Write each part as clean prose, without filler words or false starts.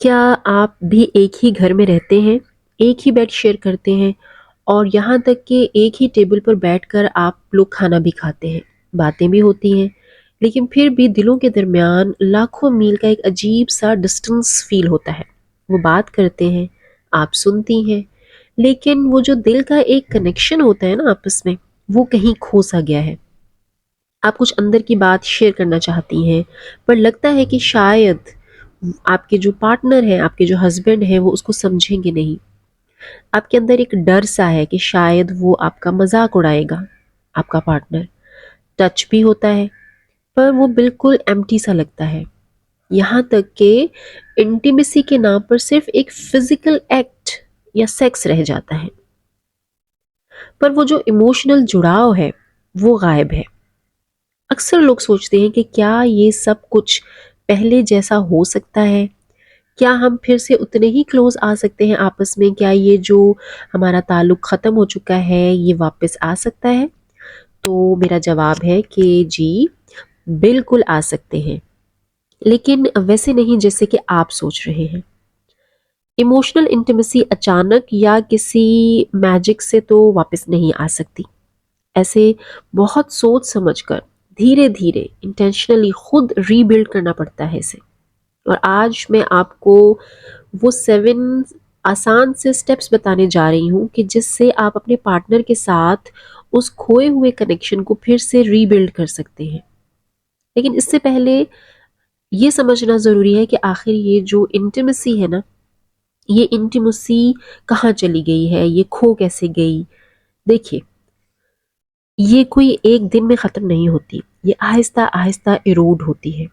क्या आप भी एक ही घर में रहते हैं, एक ही बेड शेयर करते हैं और यहाँ तक कि एक ही टेबल पर बैठकर आप लोग खाना भी खाते हैं, बातें भी होती हैं, लेकिन फिर भी दिलों के दरमियान लाखों मील का एक अजीब-सा डिस्टेंस फ़ील होता है। वो बात करते हैं, आप सुनती हैं, लेकिन वो जो दिल का एक कनेक्शन होता है ना आपस में, वो कहीं खो-सा गया है। आप कुछ अंदर की बात शेयर करना चाहती हैं, पर लगता है कि शायद आपके जो पार्टनर हैं, आपके जो हस्बैंड हैं, वो उसको समझेंगे नहीं। आपके अंदर एक डर सा है कि शायद वो आपका मज़ाक उड़ाएगा, आपका पार्टनर। टच भी होता है, पर वो बिल्कुल एम्प्टी सा लगता है। यहाँ तक कि इंटीमेसी के नाम पर सिर्फ़ एक फ़िज़िकल एक्ट या सेक्स रह जाता है, पर वो जो इमोशनल जुड़ाव है, वो गायब है। अक्सर लोग सोचते हैं कि क्या ये सब कुछ पहले जैसा हो सकता है? क्या हम फिर से उतने ही क्लोज़ आ सकते हैं आपस में? क्या ये जो हमारा ताल्लुक़ ख़त्म हो चुका है, ये वापस आ सकता है? तो मेरा जवाब है कि जी, बिल्कुल आ सकते हैं, लेकिन वैसे नहीं जैसे कि आप सोच रहे हैं। इमोशनल इंटिमेसी अचानक या किसी मैजिक से तो वापस नहीं आ सकती। ऐसे बहुत सोच समझकर, धीरे-धीरे, इंटेंशनली खुद रीबिल्ड करना पड़ता है इसे। और आज मैं आपको वो 7 आसान से स्टेप्स बताने जा रही हूँ कि जिससे आप अपने पार्टनर के साथ उस खोए हुए कनेक्शन को फिर से रीबिल्ड कर सकते हैं। लेकिन इससे पहले ये समझना ज़रूरी है कि आखिर ये जो इंटिमेसी है ना, ये इंटिमेसी कहाँ चली गई है, ये खो कैसे गई? देखिए, ये कोई एक दिन में ख़त्म नहीं होती, ये आहिस्ता-आहिस्ता इरोड होती है।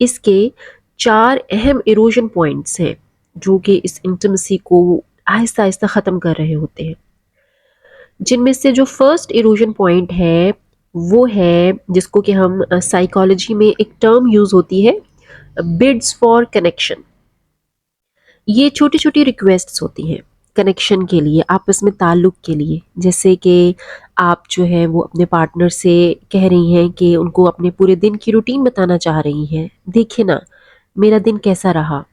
इसके 4 अहम इरोजन पॉइंट्स हैं, जो कि इस इंटिमेसी को आहिस्ता-आहिस्ता ख़त्म कर रहे होते हैं। जिनमें से जो फर्स्ट इरोजन पॉइंट है, वो है जिसको कि हम साइकोलॉजी में एक टर्म यूज़ होती है, बिड्स फॉर कनेक्शन। ये छोटी-छोटी रिक्वेस्ट्स होती हैं कनेक्शन के लिए, आपस में ताल्लुक़ के लिए। जैसे कि आप जो है वो अपने पार्टनर से कह रही हैं कि उनको अपने पूरे दिन की रूटीन बताना चाह रही हैं। देखिए ना, मेरा दिन कैसा रहा?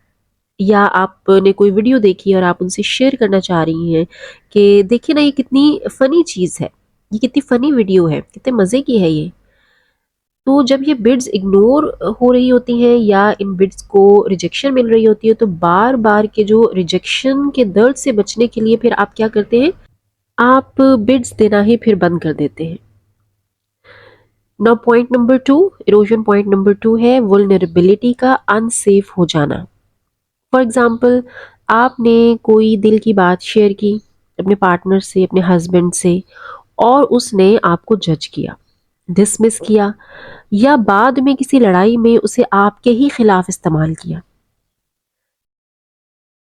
या आपने कोई वीडियो देखी और आप उनसे शेयर करना चाह रही हैं कि देखिए ना ये कितनी फ़नी चीज़ है, ये कितनी फ़नी वीडियो है, कितने मज़े की है ये। तो जब ये बिड्स इग्नोर हो रही होती हैं या इन बिड्स को रिजेक्शन मिल रही होती है, तो बार-बार के जो रिजेक्शन के दर्द से बचने के लिए फिर आप क्या करते हैं, आप बिड्स देना ही फिर बंद कर देते हैं। Now point number 2, erosion point number 2 है वल्नरेबिलिटी का अनसेफ हो जाना। फॉर एग्जाम्पल, आपने कोई दिल की बात शेयर की अपने पार्टनर से, अपने हस्बैंड से, और उसने आपको जज किया, डिसमिस किया, या बाद में किसी लड़ाई में उसे आपके ही खिलाफ इस्तेमाल किया।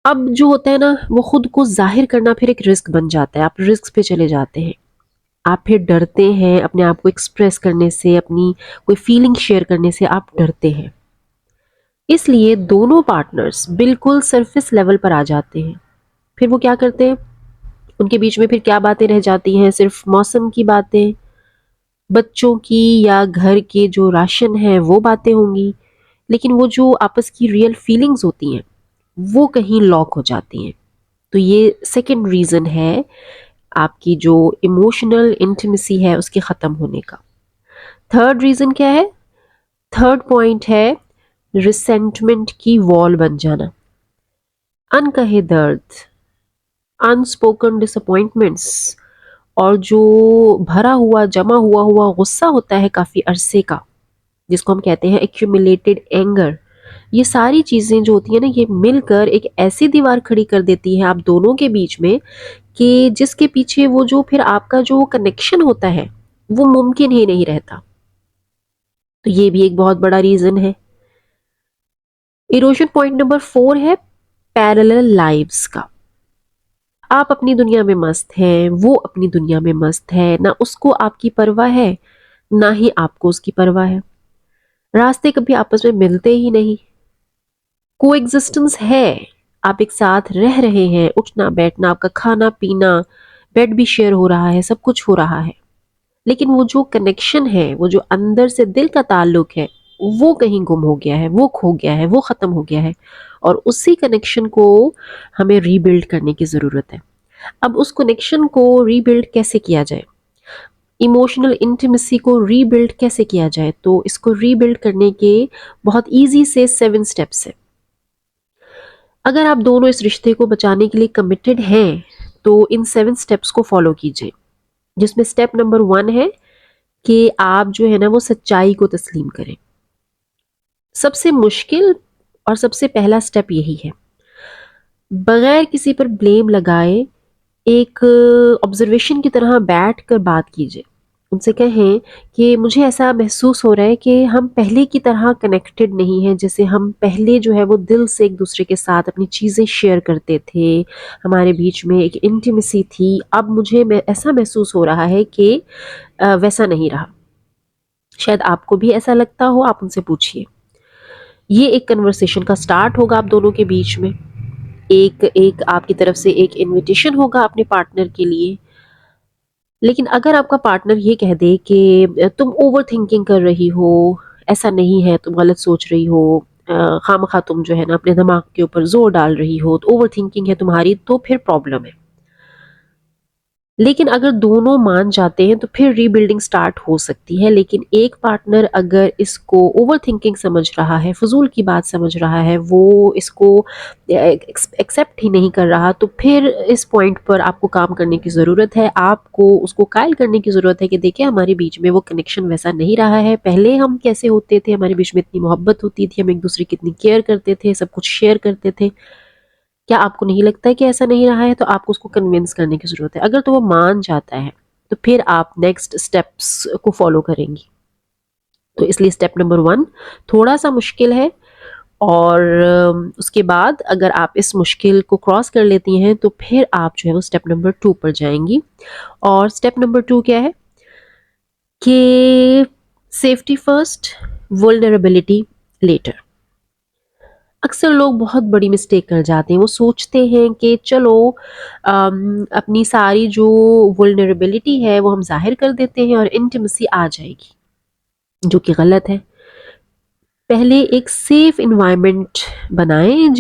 अब जो होता है ना, वो खुद को जाहिर करना फिर एक रिस्क बन जाता है, आप रिस्क पे चले जाते हैं। आप फिर डरते हैं अपने आप को एक्सप्रेस करने से, अपनी कोई फीलिंग शेयर करने से आप डरते हैं। इसलिए दोनों पार्टनर्स बिल्कुल सरफेस लेवल पर आ जाते हैं। फिर वो क्या करते हैं, उनके बीच में फिर क्या बातें रह जाती हैं, सिर्फ मौसम की बातें, बच्चों की या घर के जो राशन है वो बातें होंगी। लेकिन वो जो आपस की रियल फीलिंग्स होती हैं, वो कहीं लॉक हो जाती हैं। तो ये सेकंड रीज़न है आपकी जो इमोशनल इंटिमेसी है उसके ख़त्म होने का। थर्ड रीज़न क्या है? थर्ड पॉइंट है रिसेंटमेंट की वॉल बन जाना। अनकहे दर्द, अनस्पोकन डिसअपॉइंटमेंट्स, और जो भरा हुआ, जमा हुआ हुआ गुस्सा होता है काफ़ी अरसे का, जिसको हम कहते हैं एक्यूमुलेटेड एंगर। ये सारी चीज़ें जो होती हैं ना, ये मिलकर एक ऐसी दीवार खड़ी कर देती है आप दोनों के बीच में कि जिसके पीछे वो जो फिर आपका जो कनेक्शन होता है, वो मुमकिन ही नहीं रहता। तो ये भी एक बहुत बड़ा रीज़न है। इरोजन पॉइंट नंबर 4 है पैरेलल लाइव्स का। आप अपनी दुनिया में मस्त हैं, वो अपनी दुनिया में मस्त है, ना उसको आपकी परवाह है, ना ही आपको उसकी परवाह है। रास्ते कभी आपस में मिलते ही नहीं। कोएग्जिस्टेंस है, आप एक साथ रह रहे हैं, उठना बैठना, आपका खाना पीना, बेड भी शेयर हो रहा है, सब कुछ हो रहा है, लेकिन वो जो कनेक्शन है, वो जो अंदर से दिल का ताल्लुक है, वो कहीं गुम हो गया है, वो खो गया है, वो ख़त्म हो गया है और उसी कनेक्शन को हमें रीबिल्ड करने की ज़रूरत है। अब उस कनेक्शन को रीबिल्ड कैसे किया जाए? इमोशनल इंटीमेसी को रीबिल्ड कैसे किया जाए? तो इसको रीबिल्ड करने के बहुत ईज़ी से 7 स्टेप्स हैं। अगर आप दोनों इस रिश्ते को बचाने के लिए कमिटेड हैं, तो इन 7 स्टेप्स को फ़ॉलो कीजिए। जिसमें स्टेप नंबर 1 है कि आप जो है ना वो सच्चाई को तस्लीम करें। सबसे मुश्किल और सबसे पहला स्टेप यही है। बगैर किसी पर ब्लेम लगाए एक ऑब्जर्वेशन की तरह बैठकर बात कीजिए। उनसे कहें कि मुझे ऐसा महसूस हो रहा है कि हम पहले की तरह कनेक्टेड नहीं हैं, जैसे हम पहले जो है वो दिल से एक दूसरे के साथ अपनी चीज़ें शेयर करते थे, हमारे बीच में एक इंटीमेसी थी। अब मुझे ऐसा महसूस हो रहा है कि वैसा नहीं रहा। शायद आपको भी ऐसा लगता हो, आप उनसे पूछिए। ये एक कन्वर्सेशन का स्टार्ट होगा आप दोनों के बीच में। एक एक आपकी तरफ से एक इनविटेशन होगा अपने पार्टनर के लिए। लेकिन अगर आपका पार्टनर ये कह दे कि तुम ओवरथिंकिंग कर रही हो, ऐसा नहीं है, तुम गलत सोच रही हो, खामखा तुम जो है ना अपने दिमाग के ऊपर ज़ोर डाल रही हो, तो ओवरथिंकिंग है तुम्हारी, तो फिर प्रॉब्लम है। लेकिन अगर दोनों मान जाते हैं तो फिर रीबिल्डिंग स्टार्ट हो सकती है। लेकिन एक पार्टनर अगर इसको ओवरथिंकिंग समझ रहा है, फजूल की बात समझ रहा है, वो इसको एक्सेप्ट ही नहीं कर रहा, तो फिर इस पॉइंट पर आपको काम करने की ज़रूरत है। आपको उसको कायल करने की ज़रूरत है कि देखिए हमारे बीच में वो कनेक्शन वैसा नहीं रहा है। पहले हम कैसे होते थे, हमारे बीच में इतनी मोहब्बत होती थी, हम एक दूसरे की इतनी केयर करते थे, सब कुछ शेयर करते थे। क्या आपको नहीं लगता है कि ऐसा नहीं रहा है? तो आपको उसको कन्विंस करने की ज़रूरत है। अगर तो वो मान जाता है, तो फिर आप नेक्स्ट स्टेप्स को फ़ॉलो करेंगी। तो इसलिए स्टेप नंबर 1 थोड़ा-सा मुश्किल है और उसके बाद अगर आप इस मुश्किल को क्रॉस कर लेती हैं, तो फिर आप जो है वो स्टेप नंबर 2 पर जाएँगी। और स्टेप नंबर 2 क्या है कि सेफ्टी फर्स्ट, वल्नरेबिलिटी लेटर। अक्सर लोग बहुत बड़ी मिस्टेक कर जाते हैं। वो सोचते हैं कि चलो अपनी सारी जो वल्नरेबिलिटी है वो हम ज़ाहिर कर देते हैं और इंटिमेसी आ जाएगी, जो कि गलत है। पहले एक सेफ एनवायरनमेंट बनाएं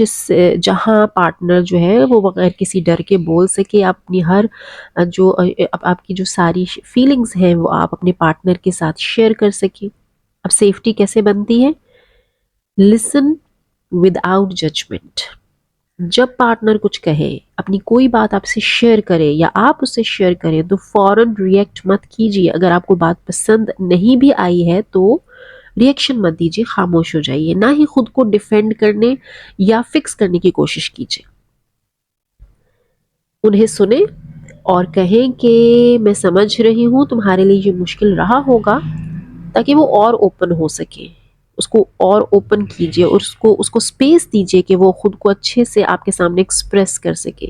जहाँ पार्टनर जो है वो बगैर किसी डर के बोल सके। आप अपनी हर आपकी जो सारी फीलिंग्स हैं वो आप अपने पार्टनर के साथ शेयर कर सकें। अब सेफ्टी कैसे बनती है? Listen without judgement. जब पार्टनर कुछ कहे, अपनी कोई बात आपसे शेयर करे या आप उससे शेयर करें, तो फौरन रिएक्ट मत कीजिए। अगर आपको बात पसंद नहीं भी आई है तो रिएक्शन मत दीजिए, खामोश हो जाइए। ना ही खुद को डिफेंड करने या फिक्स करने की कोशिश कीजिए। उन्हें सुने और कहें कि मैं समझ रही हूँ तुम्हारे लिए ये मुश्किल रहा होगा, ताकि वो और ओपन हो सके। उसको और ओपन कीजिए और उसको उसको स्पेस दीजिए कि वो खुद को अच्छे से आपके सामने एक्सप्रेस कर सके।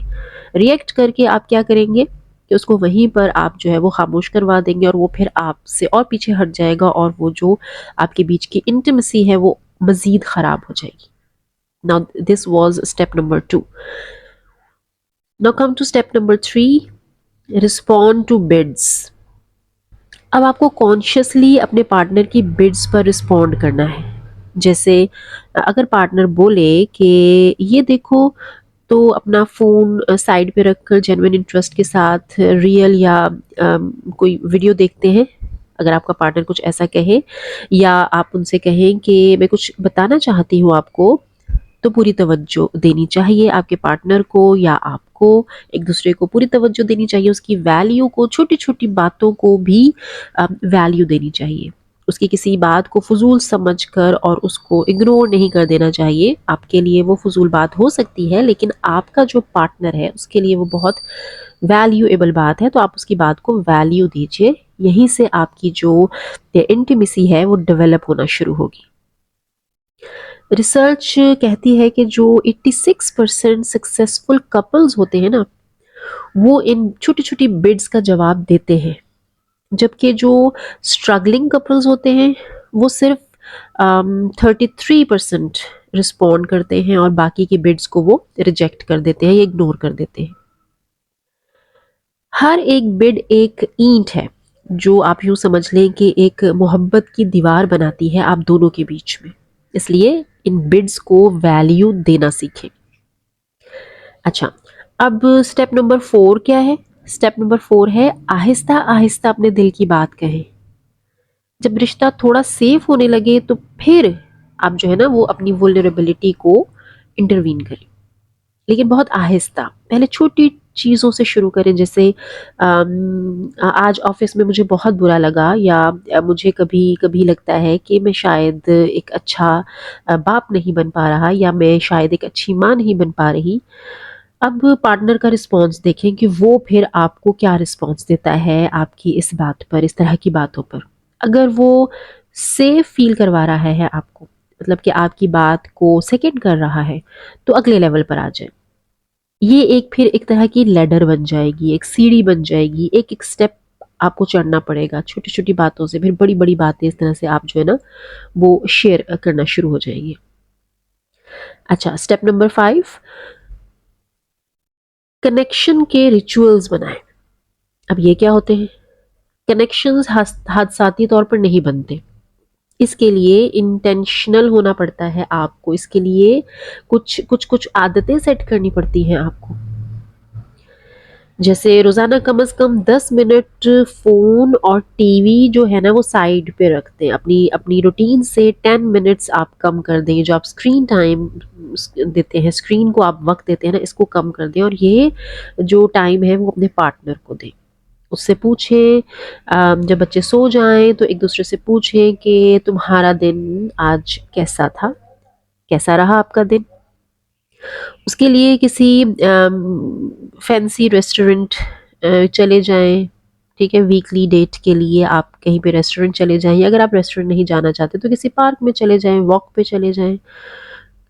रिएक्ट करके आप क्या करेंगे कि उसको वहीं पर आप जो है वो खामोश करवा देंगे और वो फिर आपसे और पीछे हट जाएगा और वो जो आपके बीच की इंटीमेसी है वो मज़ीद ख़राब हो जाएगी। Now this was step number 2। Now come to step number 3, respond to bids. अब आपको कॉन्शियसली अपने पार्टनर की बिड्स पर रिस्पॉन्ड करना है। जैसे अगर पार्टनर बोले कि ये देखो, तो अपना फ़ोन साइड पे रखकर जेन्युइन इंटरेस्ट के साथ रियल या कोई वीडियो देखते हैं। अगर आपका पार्टनर कुछ ऐसा कहे या आप उनसे कहें कि मैं कुछ बताना चाहती हूँ आपको, तो पूरी तवज्जो देनी चाहिए आपके पार्टनर को या आपको। एक दूसरे को पूरी तवज्जो देनी चाहिए, उसकी वैल्यू को, छोटी-छोटी बातों को भी वैल्यू देनी चाहिए। उसकी किसी बात को फ़ुज़ूल समझकर और उसको इग्नोर नहीं कर देना चाहिए। आपके लिए वो फ़ुज़ूल बात हो सकती है, लेकिन आपका जो पार्टनर है उसके लिए वो बहुत वैल्यूएबल बात है, तो आप उसकी बात को वैल्यू दीजिए। यहीं से आपकी जो इंटिमेसी है वो डेवलप होना शुरू होगी। रिसर्च कहती है कि जो 86% सक्सेसफुल कपल्स होते हैं ना, वो इन छोटी-छोटी बिड्स का जवाब देते हैं। जबकि जो स्ट्रगलिंग कपल्स होते हैं, वो सिर्फ 33% रिस्पॉन्ड करते हैं और बाकी के बिड्स को वो रिजेक्ट कर देते हैं या इग्नोर कर देते हैं। हर एक बिड एक ईंट है, जो आप यूँ समझ लें कि एक मोहब्बत की दीवार बनाती है आप दोनों के बीच में। इसलिए इन बिड्स को वैल्यू देना सीखें। अच्छा, अब स्टेप नंबर 4 क्या है? स्टेप नंबर 4 है आहिस्ता-आहिस्ता अपने दिल की बात कहें। जब रिश्ता थोड़ा सेफ होने लगे तो फिर आप जो है ना वो अपनी वल्नरेबिलिटी को इंटरवीन करें, लेकिन बहुत आहिस्ता। पहले छोटी चीज़ों से शुरू करें, जैसे आज ऑफिस में मुझे बहुत बुरा लगा, या मुझे कभी-कभी लगता है कि मैं शायद एक अच्छा बाप नहीं बन पा रहा, या मैं शायद एक अच्छी माँ नहीं बन पा रही। अब पार्टनर का रिस्पॉन्स देखें कि वो फिर आपको क्या रिस्पॉन्स देता है आपकी इस बात पर, इस तरह की बातों पर। अगर वो सेफ फील करवा रहा है आपको, मतलब कि आपकी बात को सेकंड कर रहा है, तो अगले लेवल पर आ जाए। ये एक फिर एक तरह की लैडर बन जाएगी, एक सीढ़ी बन जाएगी, एक-एक स्टेप आपको चढ़ना पड़ेगा, छोटी-छोटी बातों से फिर बड़ी-बड़ी बातें इस तरह से आप जो है ना वो शेयर करना शुरू हो जाएँगे। अच्छा, स्टेप नंबर 5, कनेक्शन के रिचुअल्स बनाएँ। अब ये क्या होते हैं? कनेक्शंस हादसाती तौर पर नहीं बनते। इसके लिए इंटेंशनल होना पड़ता है आपको। इसके लिए कुछ आदतें सेट करनी पड़ती हैं आपको। जैसे रोज़ाना कम से कम 10 मिनट फ़ोन और टीवी जो है ना वो साइड पे रख दें। अपनी अपनी रूटीन से 10 मिनट्स आप कम कर दें। जो आप स्क्रीन टाइम देते हैं, स्क्रीन को आप वक़्त देते हैं ना, इसको कम कर दें, और ये जो टाइम है वो अपने पार्टनर को दें। उससे पूछें, जब बच्चे सो जाएँ तो एक-दूसरे से पूछें कि तुम्हारा दिन आज कैसा था? कैसा रहा आपका दिन? उसके लिए किसी फैंसी रेस्टोरेंट चले जाएँ, ठीक है? वीकली डेट के लिए आप कहीं पे रेस्टोरेंट चले जाएँ, या अगर आप रेस्टोरेंट नहीं जाना चाहते तो किसी पार्क में चले जाएँ, वॉक पे चले जाएँ।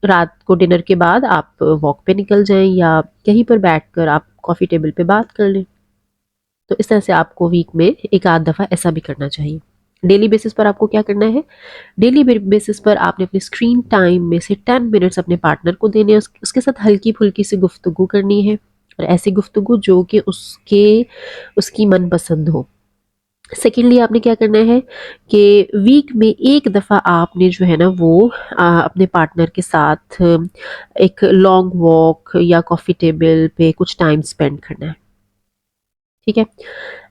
रात को डिनर के बाद आप वॉक पे निकल जाएँ, या कहीं पर बैठकर आप कॉफ़ी टेबल पे बात कर लें। तो इस तरह से आपको वीक में 1 आध दफ़ा ऐसा भी करना चाहिए। डेली बेसिस पर आपको क्या करना है? डेली बेसिस पर आपने अपने स्क्रीन टाइम में से 10 मिनट्स अपने पार्टनर को देने हैं। उसके साथ हल्की-फुल्की सी गुफ्तगू करनी है, और ऐसी गुफ्तगू जो कि उसकी मनपसंद हो। सेकेंडली आपने क्या करना है कि वीक में 1 दफ़ा आपने जो है ना वो अपने पार्टनर के साथ एक लॉन्ग वॉक या कॉफ़ी टेबल पे कुछ टाइम स्पेंड करना है। ठीक है?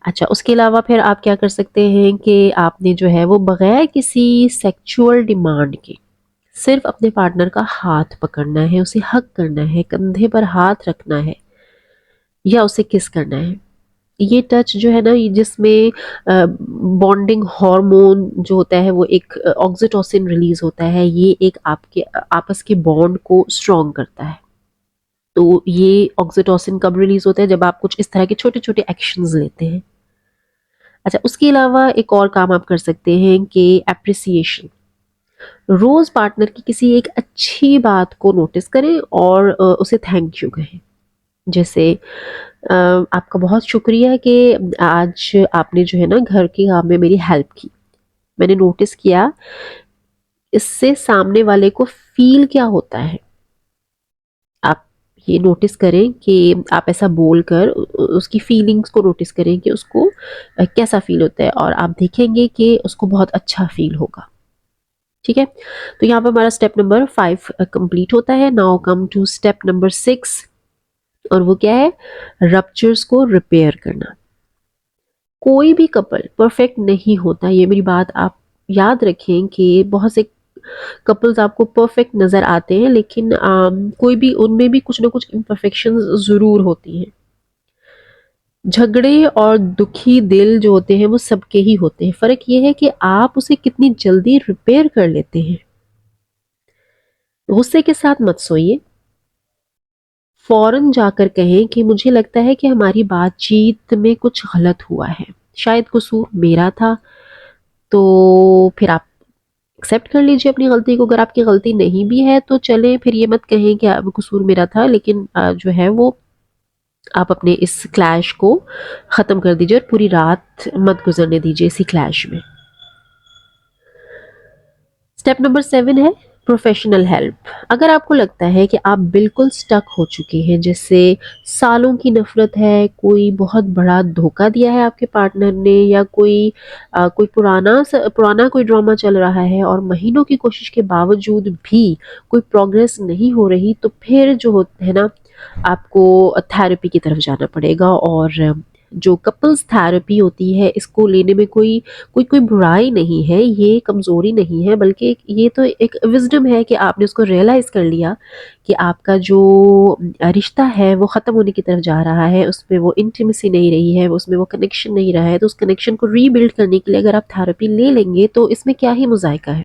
अच्छा, उसके अलावा फिर आप क्या कर सकते हैं कि आपने जो है वो बगैर किसी सेक्सुअल डिमांड के सिर्फ अपने पार्टनर का हाथ पकड़ना है, उसे हग करना है, कंधे पर हाथ रखना है, या उसे किस करना है। ये टच जो है ना, ये जिसमें बॉन्डिंग हार्मोन जो होता है वो एक ऑक्सीटोसिन रिलीज होता है, ये एक आपके आपस के बॉन्ड को स्ट्रॉन्ग करता है। तो ये ऑक्सीटोसिन कब रिलीज होता है? जब आप कुछ इस तरह के छोटे-छोटे एक्शंस लेते हैं। अच्छा, उसके अलावा एक और काम आप कर सकते हैं कि एप्रिसिएशन। रोज़ पार्टनर की किसी एक अच्छी बात को नोटिस करें और उसे थैंक यू कहें। जैसे आपका बहुत शुक्रिया कि आज आपने जो है ना घर के काम में मेरी हेल्प की। मैंने नोटिस किया, इससे सामने वाले को फ़ील क्या होता है। आप ये नोटिस करें कि आप ऐसा बोलकर उसकी फीलिंग्स को नोटिस करें कि उसको कैसा फ़ील होता है, और आप देखेंगे कि उसको बहुत अच्छा फ़ील होगा। ठीक है? तो यहाँ पे हमारा स्टेप नंबर 5 कंप्लीट होता है। Now come to step number 6, और वो क्या है? रप्चर्स को रिपेयर करना। कोई भी कपल परफेक्ट नहीं होता, ये मेरी बात आप याद रखें कि बहुत से कपल्स आपको परफेक्ट नज़र आते हैं, लेकिन कोई भी उनमें भी कुछ ना कुछ इम्परफेक्शंस ज़रूर होती हैं। झगड़े और दुखी दिल जो होते हैं वो सबके ही होते हैं। फ़र्क ये है कि आप उसे कितनी जल्दी रिपेयर कर लेते हैं। गुस्से के साथ मत सोइए। फ़ौरन जाकर कहें कि मुझे लगता है कि हमारी बातचीत में कुछ गलत हुआ है। शायद कसूर मेरा था, तो फिर आप एक्सेप्ट कर लीजिए अपनी गलती को। अगर आपकी गलती नहीं भी है तो चलें, फिर ये मत कहें कि अब कसूर मेरा था, लेकिन जो है वो आप अपने इस क्लैश को ख़त्म कर दीजिए, और पूरी रात मत गुज़रने दीजिए इसी क्लैश में। स्टेप नंबर 7 है प्रोफेशनल हेल्प। अगर आपको लगता है कि आप बिल्कुल स्टक हो चुके हैं, जैसे सालों की नफ़रत है, कोई बहुत बड़ा धोखा दिया है आपके पार्टनर ने, या कोई पुराना कोई ड्रामा चल रहा है और महीनों की कोशिश के बावजूद भी कोई प्रोग्रेस नहीं हो रही, तो फिर जो होता है ना, आपको थेरेपी की तरफ जाना पड़ेगा। और जो कपल्स थेरेपी होती है, इसको लेने में कोई कोई कोई बुराई नहीं है, ये कमज़ोरी नहीं है, बल्कि ये तो एक विज़डम है कि आपने उसको रियलाइज़ कर लिया कि आपका जो रिश्ता है वो ख़त्म होने की तरफ जा रहा है, उसमें वो इंटिमेसी नहीं रही है, उसमें वो कनेक्शन नहीं रहा है। तो उस कनेक्शन को रीबिल्ड करने के लिए अगर आप थेरेपी ले लेंगे, तो इसमें क्या ही मुज़ायका है।